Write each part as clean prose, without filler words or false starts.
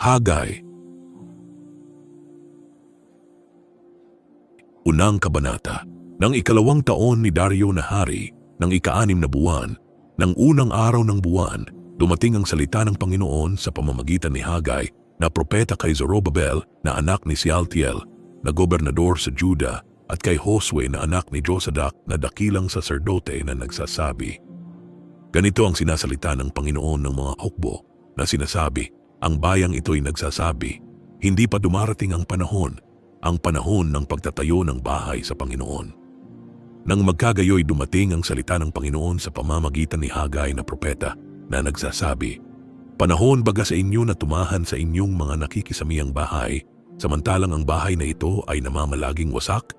Hagay. Unang kabanata. Nang ikalawang taon ni Dario na hari, ng ika-6 na buwan, ng unang araw ng buwan, dumating ang salita ng Panginoon sa pamamagitan ni Hagay na propeta kay Zorobabel na anak ni Sealtiel, na gobernador sa Juda, at kay Josue na anak ni Josadak na dakilang saserdote na nagsasabi. Ganito ang sinasalita ng Panginoon ng mga hukbo na sinasabi, ang bayang ito'y nagsasabi, hindi pa dumarating ang panahon ng pagtatayo ng bahay sa Panginoon. Nang magkagayoy dumating ang salita ng Panginoon sa pamamagitan ni Hagay na propeta na nagsasabi, panahon baga sa inyo na tumahan sa inyong mga nakikisamihang bahay, samantalang ang bahay na ito ay namamalaging wasak?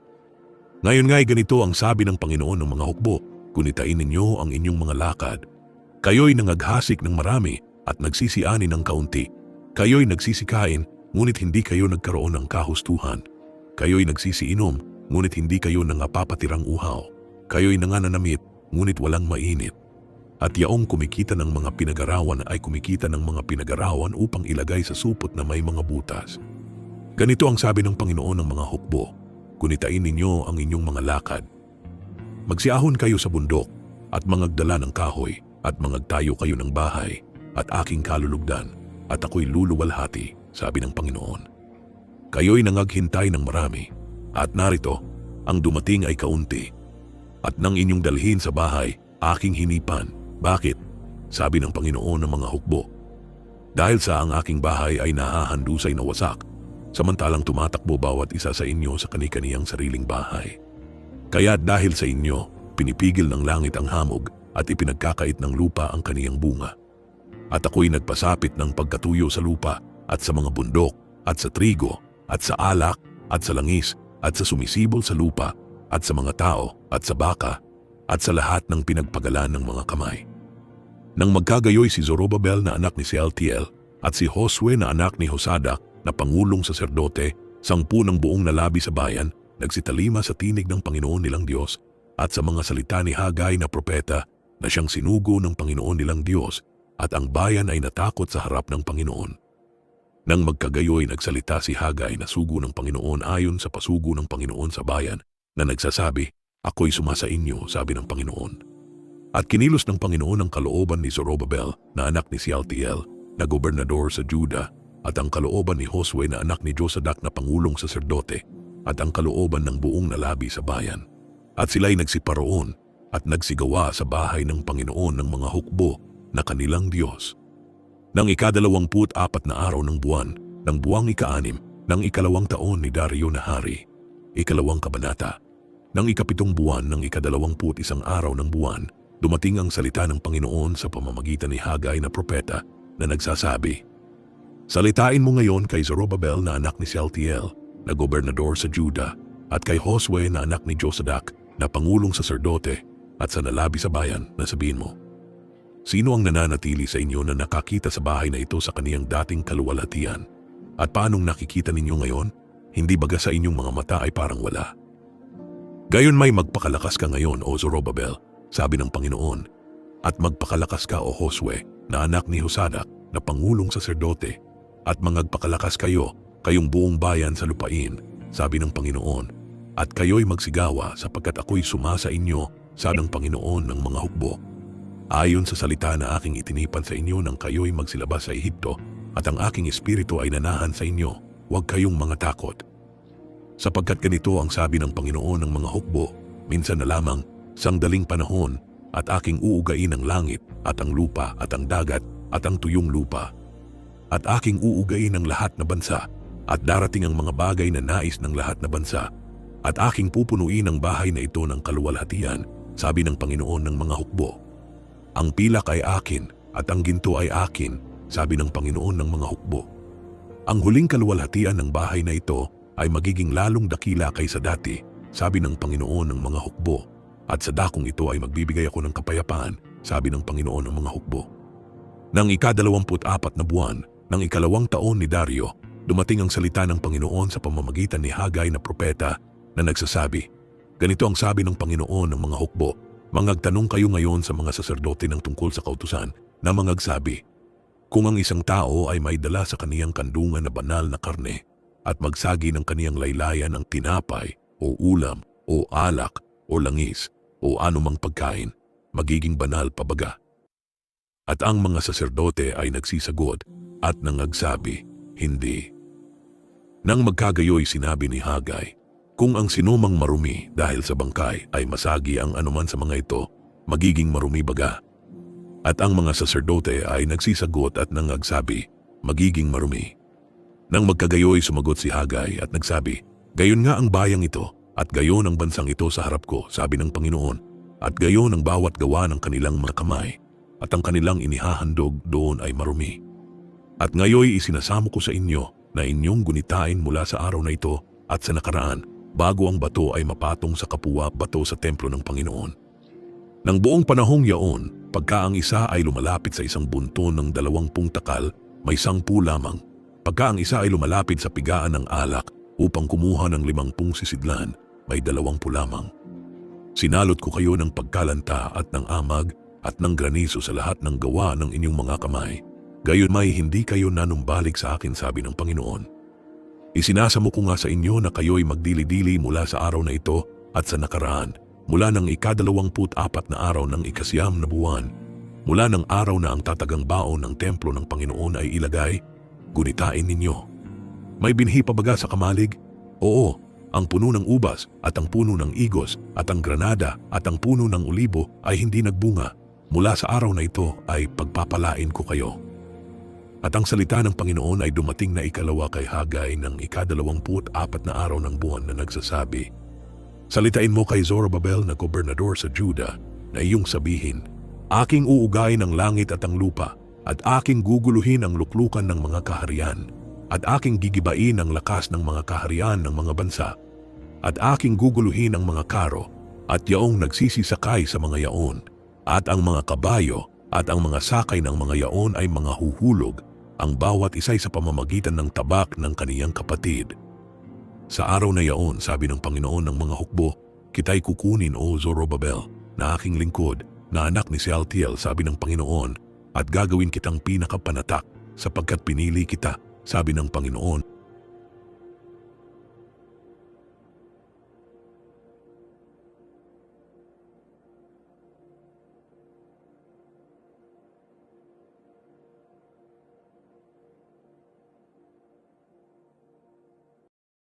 Ngayon nga'y ganito ang sabi ng Panginoon ng mga hukbo, kunitain ninyo ang inyong mga lakad. Kayo'y nangaghasik ng marami at nagsisiani ng kaunti. Kayo'y nagsisikain, ngunit hindi kayo nagkaroon ng kahustuhan. Kayo'y nagsisiinom, ngunit hindi kayo nangapapatirang uhaw. Kayo'y nangananamit, ngunit walang mainit. At yaong kumikita ng mga pinag-arawan ay kumikita ng mga pinag-arawan upang ilagay sa supot na may mga butas. Ganito ang sabi ng Panginoon ng mga hukbo, kunitain ninyo ang inyong mga lakad. Magsiahon kayo sa bundok at mangagdala ng kahoy at mangagtayo kayo ng bahay at aking kalulugdan at ako'y luluwalhati, sabi ng Panginoon. Kayo'y nangaghintay ng marami at narito, ang dumating ay kaunti. At nang inyong dalhin sa bahay, aking hinipan. Bakit? Sabi ng Panginoon ng mga hukbo. Dahil sa ang aking bahay ay nahahandusay na wasak, samantalang tumatakbo bawat isa sa inyo sa kani-kaniyang sariling bahay. Kaya dahil sa inyo, pinipigil ng langit ang hamog at ipinagkakait ng lupa ang kaniyang bunga. At ako'y nagpasapit ng pagkatuyo sa lupa at sa mga bundok at sa trigo at sa alak at sa langis at sa sumisibol sa lupa at sa mga tao at sa baka at sa lahat ng pinagpagalan ng mga kamay. Nang magkagayoy si Zorobabel na anak ni Sealtiel at si Josue na anak ni Josadak na pangulong saserdote, 10 ng buong nalabi sa bayan, nagsitalima sa tinig ng Panginoon nilang Diyos at sa mga salita ni Hagay na propeta na siyang sinugo ng Panginoon nilang Diyos, at ang bayan ay natakot sa harap ng Panginoon. Nang magkagayoy nagsalita si Hagay na sugo ng Panginoon ayon sa pasugo ng Panginoon sa bayan na nagsasabi, ako'y sumasa inyo, sabi ng Panginoon. At kinilos ng Panginoon ang kalooban ni Zorobabel na anak ni Sealtiel na gobernador sa Juda at ang kalooban ni Josue na anak ni Josadak na pangulong saserdote at ang kalooban ng buong nalabi sa bayan. At sila'y nagsiparoon at nagsigawa sa bahay ng Panginoon ng mga hukbo na kanilang Diyos. Nang ika-24 na araw ng buwan, ng buwang ika-6, ng ikalawang taon ni Dario na hari, ikalawang kabanata. Nang ika-7 buwan ng ika-21 araw ng buwan, dumating ang salita ng Panginoon sa pamamagitan ni Hagay na propeta na nagsasabi, salitain mo ngayon kay Zorobabel na anak ni Sealtiel na gobernador sa Juda at kay Josue na anak ni Josadak na pangulong saserdote at sa nalabi sa bayan na sabihin mo, sino ang nananatili sa inyo na nakakita sa bahay na ito sa kaniyang dating kaluwalhatian? At paanong nakikita ninyo ngayon? Hindi baga sa inyong mga mata ay parang wala? Gayon may magpakalakas ka ngayon, o Zorobabel, sabi ng Panginoon, at magpakalakas ka, o Josue, na anak ni Josadak na pangulong saserdote, at mangagpakalakas kayo, kayong buong bayan sa lupain, sabi ng Panginoon, at kayo'y magsigawa sapagkat ako'y sumasa inyo, sabi ng Panginoon ng mga hukbo. Ayon sa salita na aking itinipan sa inyo nang kayo'y magsilabas sa Ehipto at ang aking espiritu ay nanahan sa inyo, huwag kayong mga takot. Sapagkat ganito ang sabi ng Panginoon ng mga hukbo, minsan na lamang, sangdaling panahon, at aking uugain ang langit at ang lupa at ang dagat at ang tuyong lupa. At aking uugain ang lahat na bansa at darating ang mga bagay na nais ng lahat na bansa. At aking pupunuin ang bahay na ito ng kaluwalhatian, sabi ng Panginoon ng mga hukbo. Ang pilak ay akin at ang ginto ay akin, sabi ng Panginoon ng mga hukbo. Ang huling kaluwalhatian ng bahay na ito ay magiging lalong dakila kaysa dati, sabi ng Panginoon ng mga hukbo. At sa dakong ito ay magbibigay ako ng kapayapaan, sabi ng Panginoon ng mga hukbo. Nang ika-24 na buwan, ng ikalawang taon ni Dario, dumating ang salita ng Panginoon sa pamamagitan ni Hagay na propeta na nagsasabi, ganito ang sabi ng Panginoon ng mga hukbo, mangagtanong kayo ngayon sa mga saserdote ng tungkol sa kautusan na mangagsabi, Kung ang isang tao ay may dala sa kaniyang kandungan na banal na karne at magsagi ng kaniyang laylayan ng tinapay o ulam o alak o langis o anumang pagkain, magiging banal pabaga. At ang mga saserdote ay nagsisagot at nangagsabi, hindi. Nang magkagayoy sinabi ni Hagay, kung ang sinumang marumi dahil sa bangkay ay masagi ang anuman sa mga ito, magiging marumi baga. At ang mga saserdote ay nagsisagot at nangagsabi, magiging marumi. Nang magkagayoy sumagot si Hagay at nagsabi, gayon nga ang bayang ito at gayon ang bansang ito sa harap ko, sabi ng Panginoon, at gayon ang bawat gawa ng kanilang mga kamay at ang kanilang inihahandog doon ay marumi. At ngayoy isinasamo ko sa inyo na inyong gunitain mula sa araw na ito at sa nakaraan bago ang bato ay mapatong sa kapwa bato sa templo ng Panginoon. Nang buong panahong yaon, pagka ang isa ay lumalapit sa isang bunton ng 20 takal, may 10 lamang. Pagka ang isa ay lumalapit sa pigaan ng alak upang kumuha ng 50 sisidlan, may 20 lamang. Sinalot ko kayo ng pagkalanta at ng amag at ng granizo sa lahat ng gawa ng inyong mga kamay. Gayon may hindi kayo nanumbalik sa akin, sabi ng Panginoon. Isinasamo ko nga sa inyo na kayo'y magdili-dili mula sa araw na ito at sa nakaraan, mula ng ika-24 na araw ng ika-9 na buwan, mula ng araw na ang tatagang baon ng templo ng Panginoon ay ilagay, gunitain ninyo. May binhi pa baga sa kamalig? Oo, ang puno ng ubas at ang puno ng igos at ang granada at ang puno ng olibo ay hindi nagbunga. Mula sa araw na ito ay pagpapalain ko kayo. At ang salita ng Panginoon ay dumating na ikalawa kay Hagay ng ika-24 na araw ng buwan na nagsasabi, salitain mo kay Zorobabel na gobernador sa Juda na iyong sabihin, aking uugayin ang langit at ang lupa at aking guguluhin ang luklukan ng mga kaharian at aking gigibain ang lakas ng mga kaharian ng mga bansa at aking guguluhin ang mga karo at yaong nagsisisakay sa mga yaon at ang mga kabayo at ang mga sakay ng mga yaon ay mga huhulog, ang bawat isa'y sa pamamagitan ng tabak ng kaniyang kapatid. Sa araw na yaon, sabi ng Panginoon ng mga hukbo, kita'y kukunin o Zorobabel na aking lingkod na anak ni Sealtiel, sabi ng Panginoon, at gagawin kitang pinakapanatak sapagkat pinili kita, sabi ng Panginoon.